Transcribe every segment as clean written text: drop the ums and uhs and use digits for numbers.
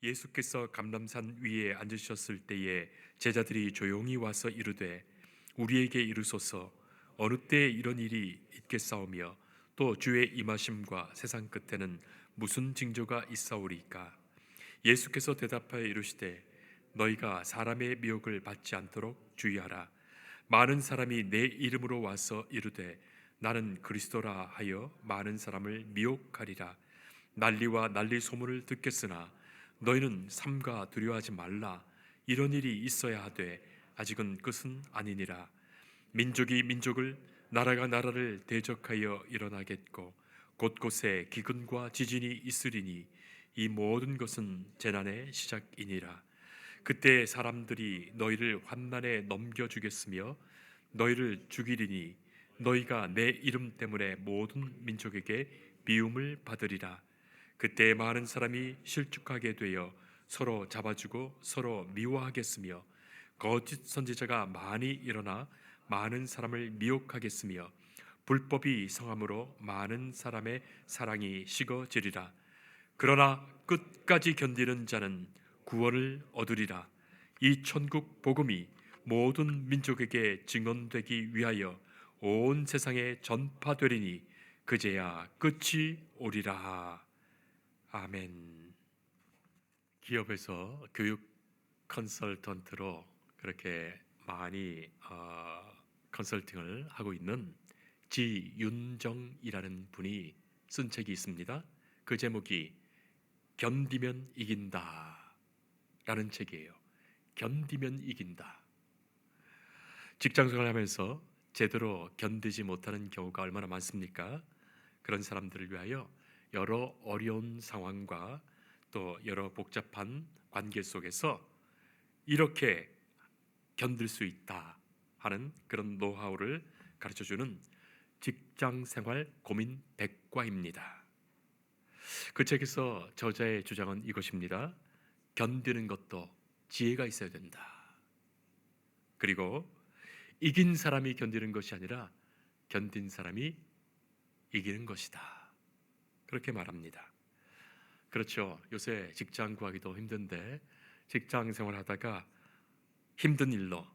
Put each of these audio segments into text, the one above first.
예수께서 감람산 위에 앉으셨을 때에 제자들이 조용히 와서 이르되 우리에게 이르소서 어느 때에 이런 일이 있겠사오며 또 주의 임하심과 세상 끝에는 무슨 징조가 있사오리까. 예수께서 대답하여 이르시되 너희가 사람의 미혹을 받지 않도록 주의하라. 많은 사람이 내 이름으로 와서 이르되 나는 그리스도라 하여 많은 사람을 미혹하리라. 난리와 난리 소문을 듣겠으나 너희는 삼가 두려워하지 말라. 이런 일이 있어야 하되 아직은 끝은 아니니라. 민족이 민족을 나라가 나라를 대적하여 일어나겠고 곳곳에 기근과 지진이 있으리니 이 모든 것은 재난의 시작이니라. 그때 사람들이 너희를 환난에 넘겨주겠으며 너희를 죽이리니 너희가 내 이름 때문에 모든 민족에게 미움을 받으리라. 그때 많은 사람이 실족하게 되어 서로 잡아주고 서로 미워하겠으며 거짓 선지자가 많이 일어나 많은 사람을 미혹하겠으며 불법이 성함으로 많은 사람의 사랑이 식어지리라. 그러나 끝까지 견디는 자는 구원을 얻으리라. 이 천국 복음이 모든 민족에게 증언되기 위하여 온 세상에 전파되리니 그제야 끝이 오리라. 아멘. 기업에서 교육 컨설턴트로 그렇게 많이 컨설팅을 하고 있는 지윤정이라는 분이 쓴 책이 있습니다. 그 제목이 견디면 이긴다 라는 책이에요. 견디면 이긴다. 직장생활을 하면서 제대로 견디지 못하는 경우가 얼마나 많습니까? 그런 사람들을 위하여 여러 어려운 상황과 또 여러 복잡한 관계 속에서 이렇게 견딜 수 있다 하는 그런 노하우를 가르쳐주는 직장생활 고민 백과입니다. 그 책에서 저자의 주장은 이것입니다. 견디는 것도 지혜가 있어야 된다. 그리고 이긴 사람이 견디는 것이 아니라 견딘 사람이 이기는 것이다. 그렇게 말합니다. 그렇죠. 요새 직장 구하기도 힘든데 직장 생활하다가 힘든 일로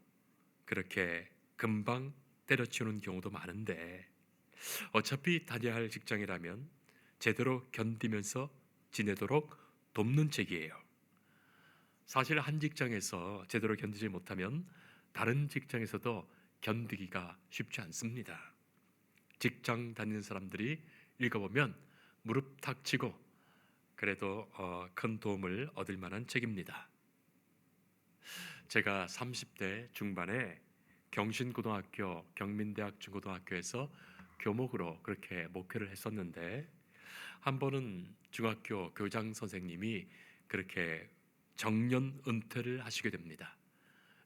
그렇게 금방 때려치우는 경우도 많은데 어차피 다녀야 할 직장이라면 제대로 견디면서 지내도록 돕는 책이에요. 사실 한 직장에서 제대로 견디지 못하면 다른 직장에서도 견디기가 쉽지 않습니다. 직장 다니는 사람들이 읽어보면 무릎 탁 치고 그래도 큰 도움을 얻을 만한 책입니다. 제가 30대 중반에 경신고등학교, 경민대학 중고등학교에서 교목으로 그렇게 목회를 했었는데 한 번은 중학교 교장 선생님이 그렇게 정년 은퇴를 하시게 됩니다.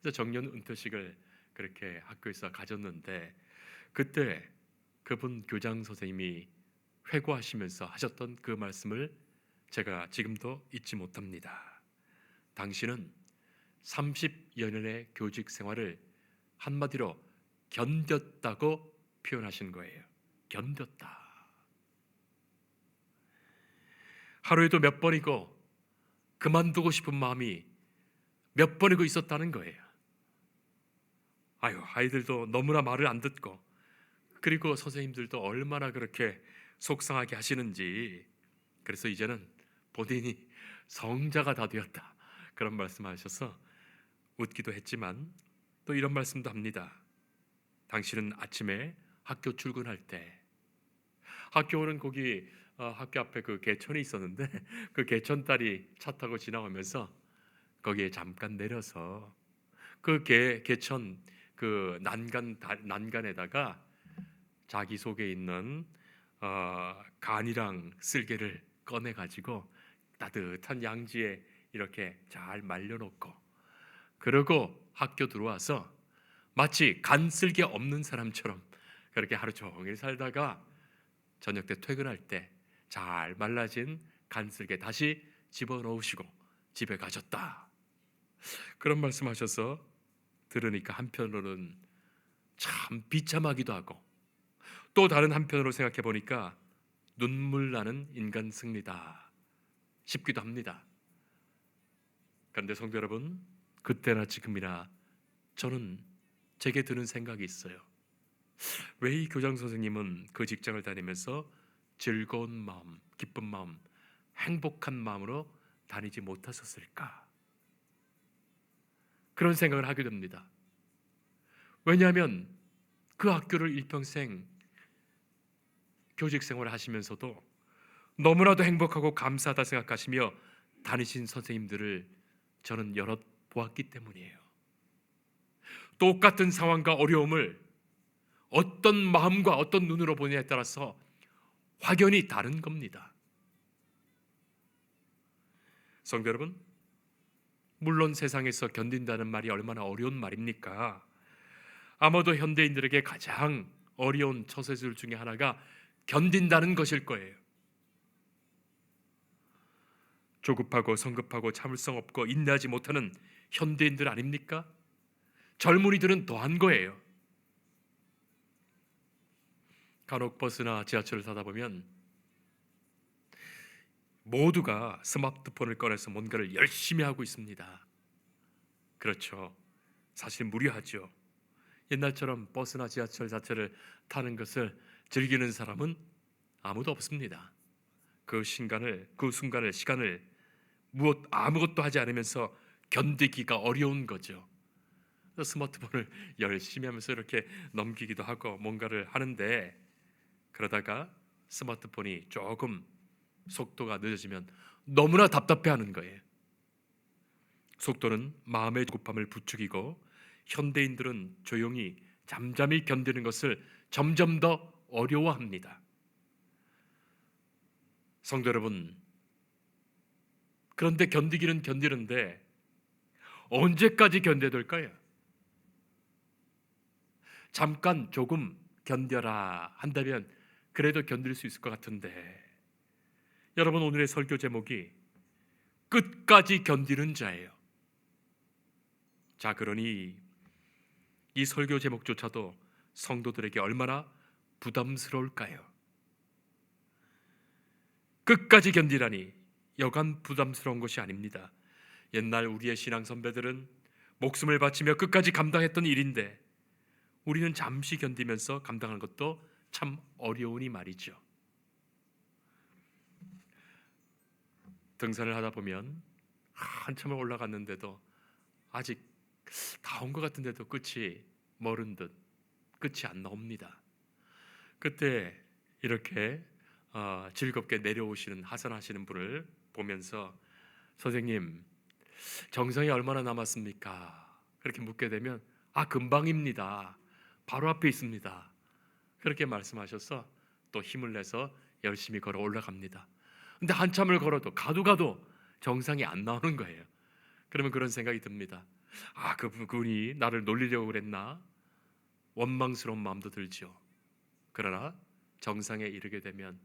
그래서 정년 은퇴식을 그렇게 학교에서 가졌는데 그때 그분 교장 선생님이 회고하시면서 하셨던 그 말씀을 제가 지금도 잊지 못합니다. 당신은 30여 년의 교직 생활을 한마디로 견뎠다고 표현하신 거예요. 견뎠다. 하루에도 몇 번이고 그만두고 싶은 마음이 몇 번이고 있었다는 거예요. 아이들도 너무나 말을 안 듣고 그리고 선생님들도 얼마나 그렇게 속상하게 하시는지 그래서 이제는 본인이 성자가 다 되었다 그런 말씀하셔서 웃기도 했지만 또 이런 말씀도 합니다. 당신은 아침에 학교 출근할 때 학교 오는 거기 학교 앞에 그 개천이 있었는데 그 개천딸이 차 타고 지나오면서 거기에 잠깐 내려서 그 개천 그 난간에다가 자기 속에 있는 간이랑 쓸개를 꺼내 가지고 따뜻한 양지에 이렇게 잘 말려놓고 그러고 학교 들어와서 마치 간쓸개 없는 사람처럼 그렇게 하루 종일 살다가 저녁 때 퇴근할 때 잘 말라진 간쓸개 다시 집어넣으시고 집에 가셨다. 그런 말씀하셔서 들으니까 한편으로는 참 비참하기도 하고 또 다른 한편으로 생각해 보니까 눈물 나는 인간 승리다 싶기도 합니다. 그런데 성도 여러분, 그때나 지금이나 저는 제게 드는 생각이 있어요. 왜 이 교장 선생님은 그 직장을 다니면서 즐거운 마음, 기쁜 마음, 행복한 마음으로 다니지 못하셨을까? 그런 생각을 하게 됩니다. 왜냐하면 그 학교를 일평생 교직 생활을 하시면서도 너무나도 행복하고 감사하다 생각하시며 다니신 선생님들을 저는 여럿 보았기 때문이에요. 똑같은 상황과 어려움을 어떤 마음과 어떤 눈으로 보느냐에 따라서 확연히 다른 겁니다. 성도 여러분, 물론 세상에서 견딘다는 말이 얼마나 어려운 말입니까? 아마도 현대인들에게 가장 어려운 처세술 중에 하나가 견딘다는 것일 거예요. 조급하고 성급하고 참을성 없고 인내하지 못하는 현대인들 아닙니까? 젊은이들은 더한 거예요. 간혹 버스나 지하철을 타다 보면 모두가 스마트폰을 꺼내서 뭔가를 열심히 하고 있습니다. 그렇죠. 사실 무료하죠. 옛날처럼 버스나 지하철 자체를 타는 것을 즐기는 사람은 아무도 없습니다. 그 순간을 시간을 아무것도 하지 않으면서 견디기가 어려운 거죠. 스마트폰을 열심히 하면서 이렇게 넘기기도 하고 뭔가를 하는데, 그러다가 스마트폰이 조금 속도가 늦어지면 너무나 답답해하는 거예요. 속도는 마음의 급함을 부추기고 현대인들은 조용히 잠잠히 견디는 것을 점점 더 어려워합니다. 성도 여러분, 그런데 견디기는 견디는데 언제까지 견뎌야 될까요? 잠깐 조금 견뎌라 한다면 그래도 견딜 수 있을 것 같은데, 여러분, 오늘의 설교 제목이 끝까지 견디는 자예요. 자, 그러니 이 설교 제목조차도 성도들에게 얼마나 부담스러울까요? 끝까지 견디라니 여간 부담스러운 것이 아닙니다. 옛날 우리의 신앙 선배들은 목숨을 바치며 끝까지 감당했던 일인데 우리는 잠시 견디면서 감당하는 것도 참 어려우니 말이죠. 등산을 하다 보면 한참을 올라갔는데도 아직 다 온 것 같은데도 끝이 멀은 듯 끝이 안 나옵니다. 그때 이렇게 즐겁게 내려오시는 하산하시는 분을 보면서 선생님, 정상이 얼마나 남았습니까? 그렇게 묻게 되면 금방입니다. 바로 앞에 있습니다. 그렇게 말씀하셔서 또 힘을 내서 열심히 걸어 올라갑니다. 근데 한참을 걸어도 가도 정상이 안 나오는 거예요. 그러면 그런 생각이 듭니다. 그분이 나를 놀리려고 그랬나? 원망스러운 마음도 들죠. 그러나 정상에 이르게 되면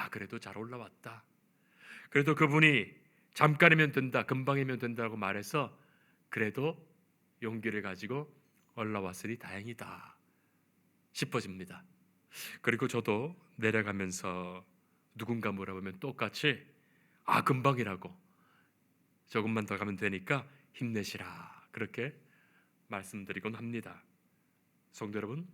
그래도 잘 올라왔다. 그래도 그분이 잠깐이면 된다, 금방이면 된다고 말해서 그래도 용기를 가지고 올라왔으니 다행이다 싶어집니다. 그리고 저도 내려가면서 누군가 물어보면 똑같이 금방이라고, 조금만 더 가면 되니까 힘내시라, 그렇게 말씀드리곤 합니다. 성도 여러분,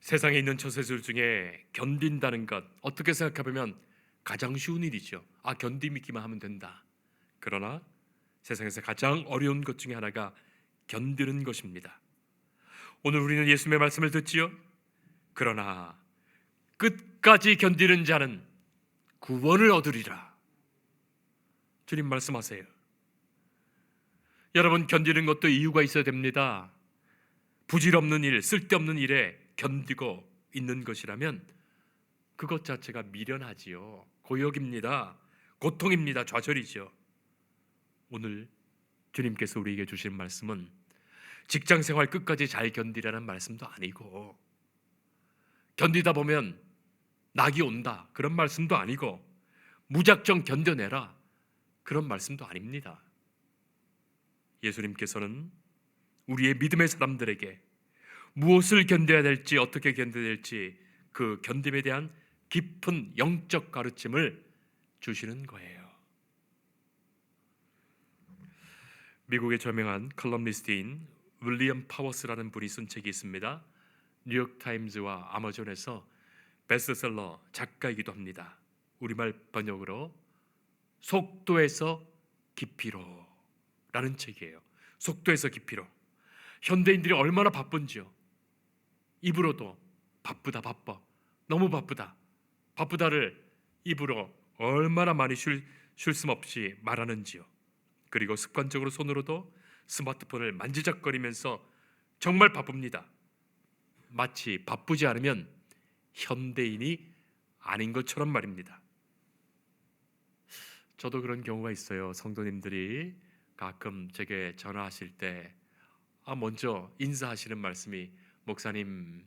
세상에 있는 처세술 중에 견딘다는 것, 어떻게 생각해보면 가장 쉬운 일이죠. 견디기만 하면 된다. 그러나 세상에서 가장 어려운 것 중에 하나가 견디는 것입니다. 오늘 우리는 예수님의 말씀을 듣지요. 그러나 끝까지 견디는 자는 구원을 얻으리라. 주님 말씀하세요. 여러분, 견디는 것도 이유가 있어야 됩니다. 부질없는 일, 쓸데없는 일에 견디고 있는 것이라면 그것 자체가 미련하지요. 고역입니다. 고통입니다. 좌절이죠. 오늘 주님께서 우리에게 주신 말씀은 직장생활 끝까지 잘 견디라는 말씀도 아니고, 견디다 보면 낙이 온다, 그런 말씀도 아니고, 무작정 견뎌내라, 그런 말씀도 아닙니다. 예수님께서는 우리의 믿음의 사람들에게 무엇을 견뎌야 될지, 어떻게 견뎌야 될지, 그 견딤에 대한 깊은 영적 가르침을 주시는 거예요. 미국의 저명한 컬럼니스트인 윌리엄 파워스라는 분이 쓴 책이 있습니다. 뉴욕타임즈와 아마존에서 베스트셀러 작가이기도 합니다. 우리말 번역으로 속도에서 깊이로 라는 책이에요. 속도에서 깊이로. 현대인들이 얼마나 바쁜지요. 입으로도 바쁘다, 바빠, 너무 바쁘다, 바쁘다를 입으로 얼마나 많이 쉴 틈 없이 말하는지요. 그리고 습관적으로 손으로도 스마트폰을 만지작거리면서 정말 바쁩니다. 마치 바쁘지 않으면 현대인이 아닌 것처럼 말입니다. 저도 그런 경우가 있어요. 성도님들이 가끔 제게 전화하실 때 먼저 인사하시는 말씀이 목사님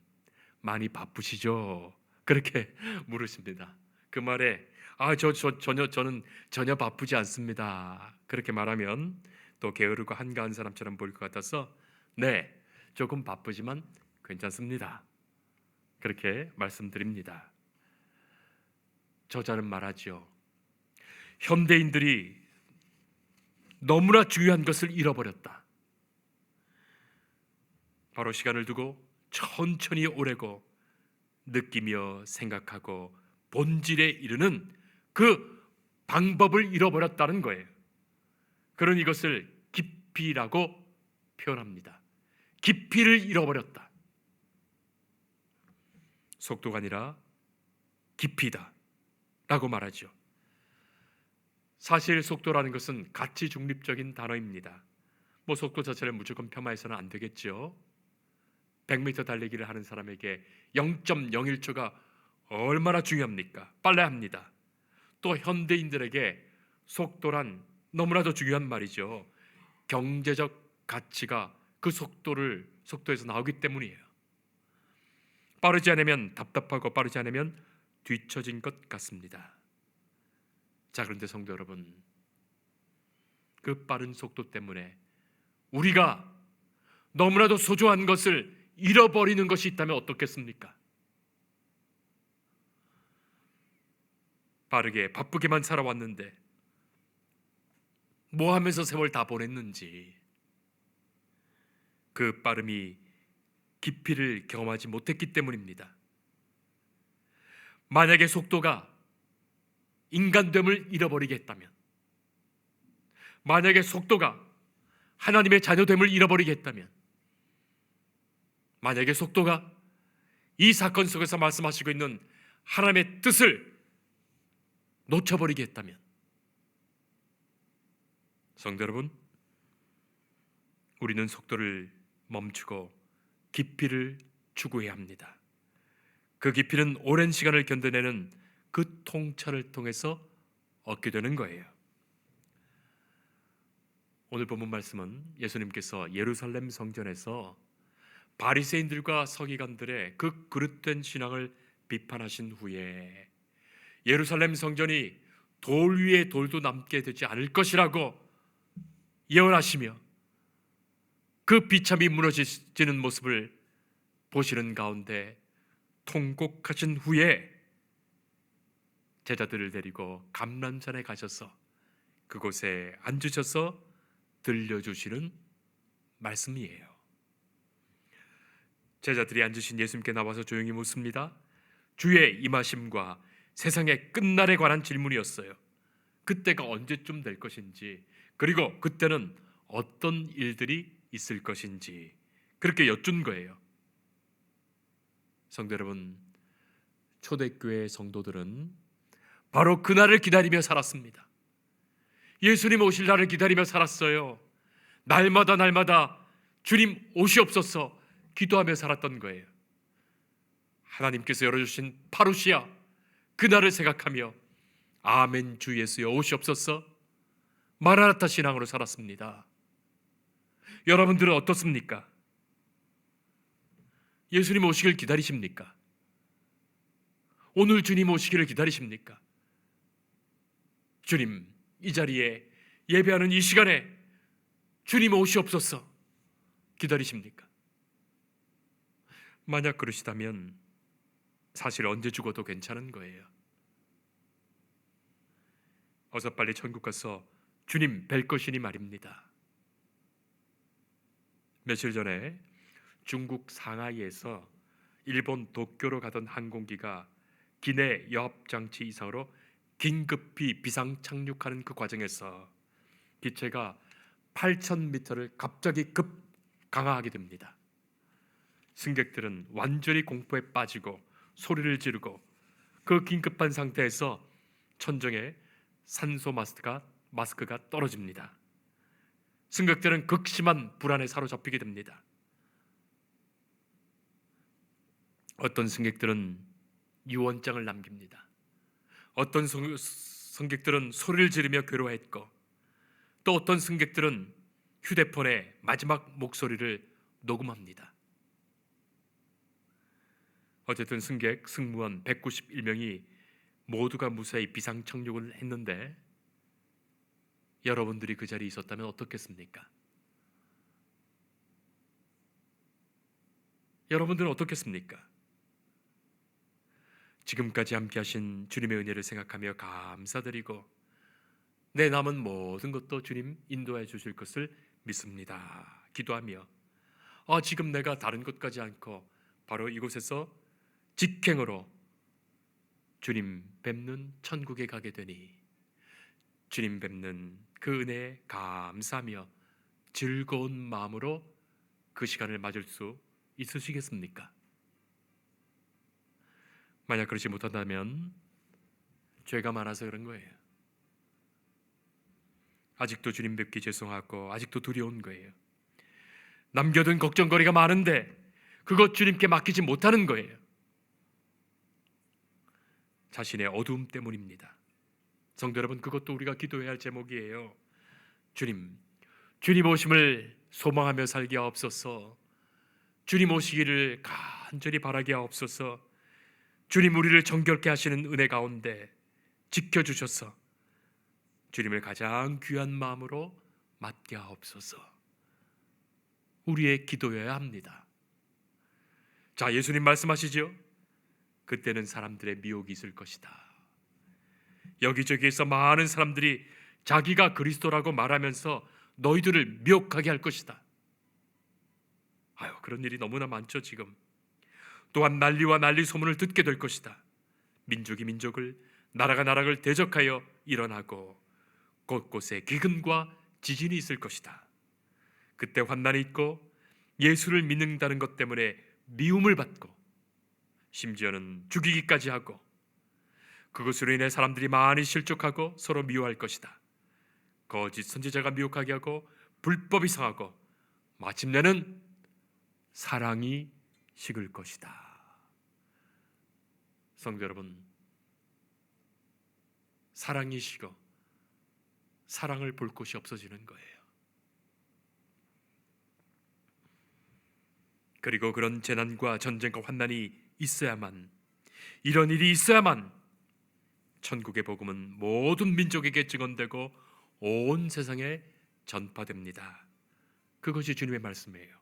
많이 바쁘시죠? 그렇게 물으십니다. 그 말에 저는 전혀 바쁘지 않습니다. 그렇게 말하면 또 게으르고 한가한 사람처럼 보일 것 같아서 네, 조금 바쁘지만 괜찮습니다. 그렇게 말씀드립니다. 저자는 말하죠. 현대인들이 너무나 중요한 것을 잃어버렸다. 바로 시간을 두고 천천히 오래고 느끼며 생각하고 본질에 이르는 그 방법을 잃어버렸다는 거예요. 그런 이것을 깊이라고 표현합니다. 깊이를 잃어버렸다. 속도가 아니라 깊이다 라고 말하죠. 사실 속도라는 것은 가치 중립적인 단어입니다. 속도 자체를 무조건 폄하해서는 안 되겠죠. 100m 달리기를 하는 사람에게 0.01초가 얼마나 중요합니까? 빨라야 합니다. 또 현대인들에게 속도란 너무나도 중요한 말이죠. 경제적 가치가 그 속도에서 나오기 때문이에요. 빠르지 않으면 답답하고 빠르지 않으면 뒤처진 것 같습니다. 자, 그런데 성도 여러분, 그 빠른 속도 때문에 우리가 너무나도 소중한 것을 잃어버리는 것이 있다면 어떻겠습니까? 빠르게 바쁘게만 살아왔는데 뭐 하면서 세월 다 보냈는지, 그 빠름이 깊이를 경험하지 못했기 때문입니다. 만약에 속도가 인간됨을 잃어버리게 했다면, 만약에 속도가 하나님의 자녀됨을 잃어버리게 했다면, 만약에 속도가 이 사건 속에서 말씀하시고 있는 하나님의 뜻을 놓쳐버리게 했다면, 성도 여러분, 우리는 속도를 멈추고 깊이를 추구해야 합니다. 그 깊이는 오랜 시간을 견뎌내는 그 통찰을 통해서 얻게 되는 거예요. 오늘 본문 말씀은 예수님께서 예루살렘 성전에서 바리새인들과 서기관들의 그 그릇된 신앙을 비판하신 후에 예루살렘 성전이 돌 위에 돌도 남게 되지 않을 것이라고 예언하시며 그 비참이 무너지는 모습을 보시는 가운데 통곡하신 후에 제자들을 데리고 감람산에 가셔서 그곳에 앉으셔서 들려주시는 말씀이에요. 제자들이 앉으신 예수님께 나와서 조용히 묻습니다. 주의 임하심과 세상의 끝날에 관한 질문이었어요. 그때가 언제쯤 될 것인지, 그리고 그때는 어떤 일들이 있을 것인지 그렇게 여쭌 거예요. 성도 여러분, 초대교회 성도들은 바로 그날을 기다리며 살았습니다. 예수님 오실 날을 기다리며 살았어요. 날마다 주님 오시옵소서 기도하며 살았던 거예요. 하나님께서 열어주신 파루시아, 그날을 생각하며 아멘 주 예수여 오시옵소서 마라나타 신앙으로 살았습니다. 여러분들은 어떻습니까? 예수님 오시길 기다리십니까? 오늘 주님 오시기를 기다리십니까? 주님, 이 자리에 예배하는 이 시간에 주님 오시옵소서 기다리십니까? 만약 그러시다면 사실 언제 죽어도 괜찮은 거예요. 어서 빨리 천국 가서 주님 뵐 것이니 말입니다. 며칠 전에 중국 상하이에서 일본 도쿄로 가던 항공기가 기내 여합 장치 이상으로 긴급히 비상 착륙하는 그 과정에서 기체가 8,000m를 갑자기 급 강하게 됩니다. 승객들은 완전히 공포에 빠지고 소리를 지르고 그 긴급한 상태에서 천정에 산소 마스크가 떨어집니다. 승객들은 극심한 불안에 사로잡히게 됩니다. 어떤 승객들은 유언장을 남깁니다. 어떤 승객들은 소리를 지르며 괴로워했고, 또 어떤 승객들은 휴대폰에 마지막 목소리를 녹음합니다. 어쨌든 승무원 191명이 모두가 무사히 비상 착륙을 했는데, 여러분들이 그 자리에 있었다면 어떻겠습니까? 여러분들은 어떻겠습니까? 지금까지 함께 하신 주님의 은혜를 생각하며 감사드리고, 내 남은 모든 것도 주님 인도해 주실 것을 믿습니다. 기도하며 지금 내가 다른 곳 가지 않고 바로 이곳에서 직행으로 주님 뵙는 천국에 가게 되니 주님 뵙는 그 은혜에 감사하며 즐거운 마음으로 그 시간을 맞을 수 있으시겠습니까? 만약 그렇지 못한다면 죄가 많아서 그런 거예요. 아직도 주님 뵙기 죄송하고 아직도 두려운 거예요. 남겨둔 걱정거리가 많은데 그것 주님께 맡기지 못하는 거예요. 자신의 어두움 때문입니다. 성도 여러분, 그것도 우리가 기도해야 할 제목이에요. 주님 오심을 소망하며 살게 하옵소서. 주님 오시기를 간절히 바라게 하옵소서. 주님 우리를 정결케 하시는 은혜 가운데 지켜주셔서 주님을 가장 귀한 마음으로 맞게 하옵소서. 우리의 기도여야 합니다. 자, 예수님 말씀하시죠. 그때는 사람들의 미혹이 있을 것이다. 여기저기에서 많은 사람들이 자기가 그리스도라고 말하면서 너희들을 미혹하게 할 것이다. 그런 일이 너무나 많죠. 지금 또한 난리와 난리 소문을 듣게 될 것이다. 민족이 민족을, 나라가 나라를 대적하여 일어나고 곳곳에 기근과 지진이 있을 것이다. 그때 환난이 있고 예수를 믿는다는 것 때문에 미움을 받고 심지어는 죽이기까지 하고 그것으로 인해 사람들이 많이 실족하고 서로 미워할 것이다. 거짓 선지자가 미혹하게 하고 불법이 상하고 마침내는 사랑이 식을 것이다. 성도 여러분, 사랑이 식어 사랑을 볼 곳이 없어지는 거예요. 그리고 그런 재난과 전쟁과 환난이 있어야만, 이런 일이 있어야만 천국의 복음은 모든 민족에게 증언되고 온 세상에 전파됩니다. 그것이 주님의 말씀이에요.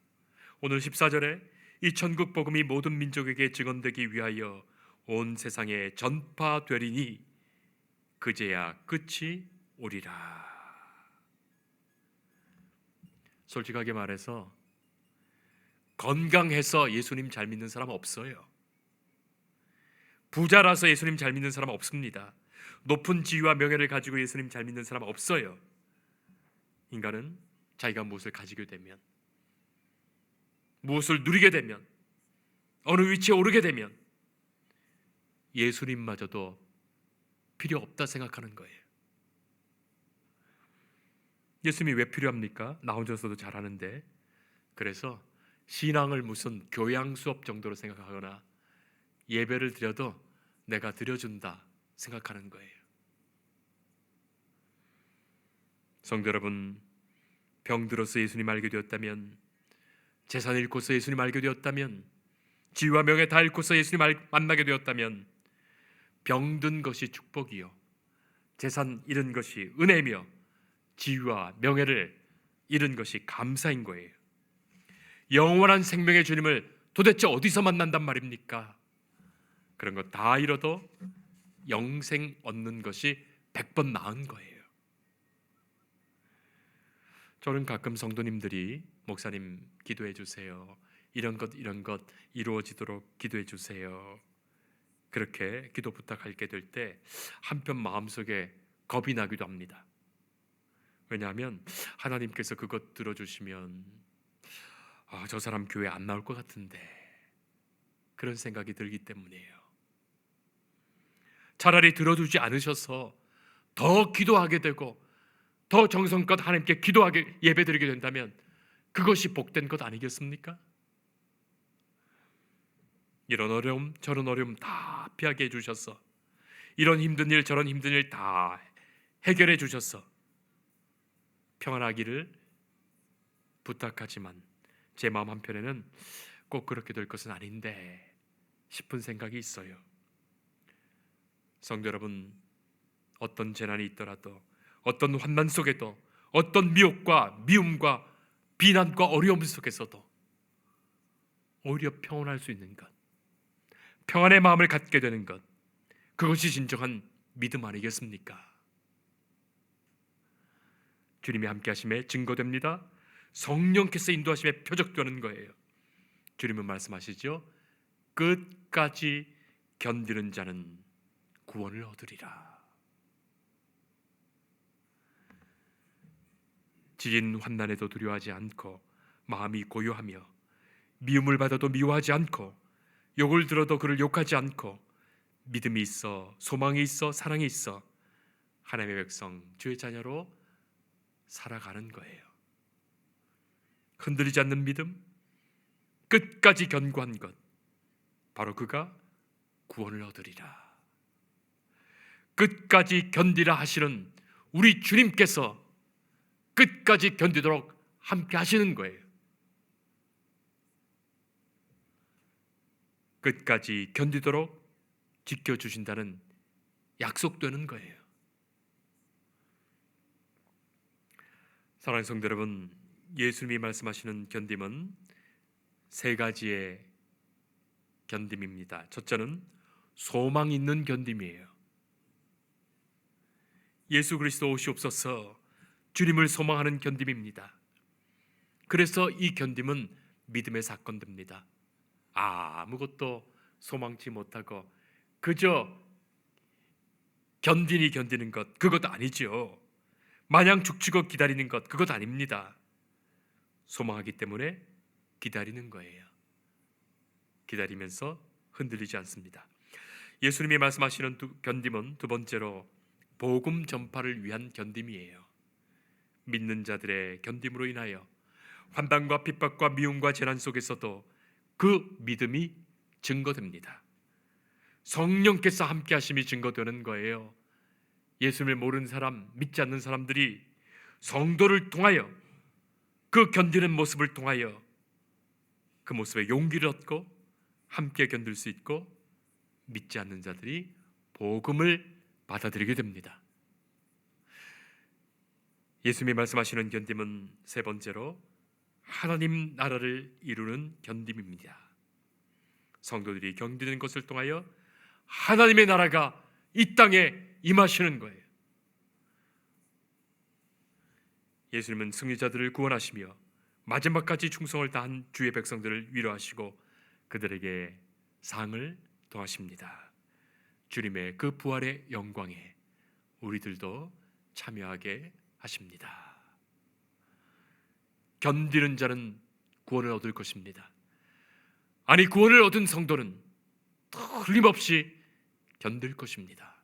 오늘 14절에 이 천국 복음이 모든 민족에게 증언되기 위하여 온 세상에 전파되리니 그제야 끝이 오리라. 솔직하게 말해서 건강해서 예수님 잘 믿는 사람 없어요. 부자라서 예수님 잘 믿는 사람 없습니다. 높은 지위와 명예를 가지고 예수님 잘 믿는 사람 없어요. 인간은 자기가 무엇을 가지게 되면, 무엇을 누리게 되면, 어느 위치에 오르게 되면 예수님마저도 필요 없다 생각하는 거예요. 예수님이 왜 필요합니까? 나 혼자서도 잘하는데. 그래서 신앙을 무슨 교양 수업 정도로 생각하거나 예배를 드려도 내가 드려준다 생각하는 거예요. 성도 여러분, 병들어서 예수님 알게 되었다면, 재산 잃고서 예수님 알게 되었다면, 지위와 명예 다 잃고서 예수님 만나게 되었다면 병든 것이 축복이요, 재산 잃은 것이 은혜며 지위와 명예를 잃은 것이 감사인 거예요. 영원한 생명의 주님을 도대체 어디서 만난단 말입니까? 그런 거 다 잃어도 영생 얻는 것이 100번 나은 거예요. 저는 가끔 성도님들이 목사님 기도해 주세요. 이런 것 이루어지도록 기도해 주세요. 그렇게 기도 부탁할 때 될 한편 마음속에 겁이 나기도 합니다. 왜냐하면 하나님께서 그것 들어주시면 저 사람 교회 안 나올 것 같은데, 그런 생각이 들기 때문이에요. 차라리 들어주지 않으셔서 더 기도하게 되고 더 정성껏 하나님께 기도하게 예배드리게 된다면 그것이 복된 것 아니겠습니까? 이런 어려움 저런 어려움 다 피하게 해주셔서, 이런 힘든 일 저런 힘든 일 다 해결해 주셔서 평안하기를 부탁하지만 제 마음 한편에는 꼭 그렇게 될 것은 아닌데 싶은 생각이 있어요. 성도 여러분, 어떤 재난이 있더라도, 어떤 환난 속에도, 어떤 미혹과 미움과 비난과 어려움 속에서도 오히려 평안할 수 있는 것, 평안의 마음을 갖게 되는 것, 그것이 진정한 믿음 아니겠습니까? 주님이 함께 하심에 증거됩니다. 성령께서 인도하심에 표적되는 거예요. 주님은 말씀하시죠. 끝까지 견디는 자는 구원을 얻으리라. 지진 환난에도 두려워하지 않고, 마음이 고요하며 미움을 받아도 미워하지 않고, 욕을 들어도 그를 욕하지 않고, 믿음이 있어 소망이 있어 사랑이 있어 하나님의 백성 주의 자녀로 살아가는 거예요. 흔들리지 않는 믿음, 끝까지 견고한 것, 바로 그가 구원을 얻으리라. 끝까지 견디라 하시는 우리 주님께서 끝까지 견디도록 함께 하시는 거예요. 끝까지 견디도록 지켜주신다는 약속되는 거예요. 사랑하는 성도 여러분, 예수님이 말씀하시는 견딤은 세 가지의 견딤입니다. 첫째는 소망 있는 견딤이에요. 예수 그리스도 오시옵소서, 주님을 소망하는 견딤입니다. 그래서 이 견딤은 믿음의 사건됩니다. 아무것도 소망치 못하고 그저 견디는 것, 그것도 아니죠. 마냥 죽치고 기다리는 것, 그것 아닙니다. 소망하기 때문에 기다리는 거예요. 기다리면서 흔들리지 않습니다. 예수님이 말씀하시는 견딤은 두 번째로 복음 전파를 위한 견딤이에요. 믿는 자들의 견딤으로 인하여 환난과 핍박과 미움과 재난 속에서도 그 믿음이 증거됩니다. 성령께서 함께 하심이 증거되는 거예요. 예수님을 모르는 사람, 믿지 않는 사람들이 성도를 통하여, 그 견디는 모습을 통하여 그 모습에 용기를 얻고 함께 견딜 수 있고, 믿지 않는 자들이 복음을 받아들이게 됩니다. 예수님이 말씀하시는 견딤은 세 번째로 하나님 나라를 이루는 견딤입니다. 성도들이 견디는 것을 통하여 하나님의 나라가 이 땅에 임하시는 거예요. 예수님은 승리자들을 구원하시며 마지막까지 충성을 다한 주의 백성들을 위로하시고 그들에게 상을 더하십니다. 주님의 그 부활의 영광에 우리들도 참여하게 하십니다. 견디는 자는 구원을 얻을 것입니다. 아니, 구원을 얻은 성도는 틀림없이 견딜 것입니다.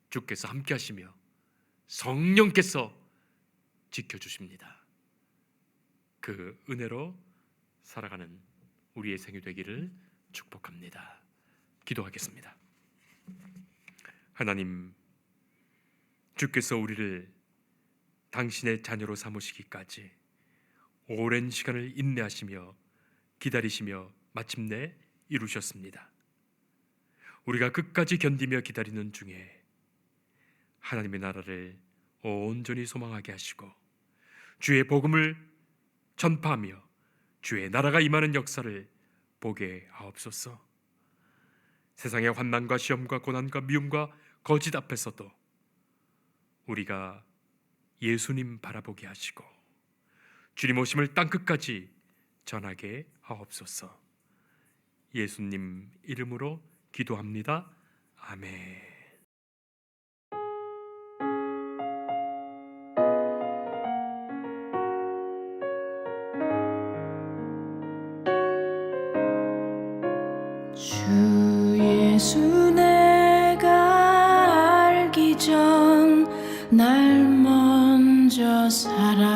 주께서 함께 하시며 성령께서 지켜주십니다. 그 은혜로 살아가는 우리의 생이 되기를 축복합니다. 기도하겠습니다. 하나님, 주께서 우리를 당신의 자녀로 삼으시기까지 오랜 시간을 인내하시며 기다리시며 마침내 이루셨습니다. 우리가 끝까지 견디며 기다리는 중에 하나님의 나라를 온전히 소망하게 하시고 주의 복음을 전파하며 주의 나라가 임하는 역사를 보게 하옵소서. 세상의 환난과 시험과 고난과 미움과 거짓 앞에서도 우리가 예수님 바라보게 하시고 주님 오심을 땅끝까지 전하게 하옵소서. 예수님 이름으로 기도합니다. 아멘. 주 예수 내가 알기 전 날 먼저 사랑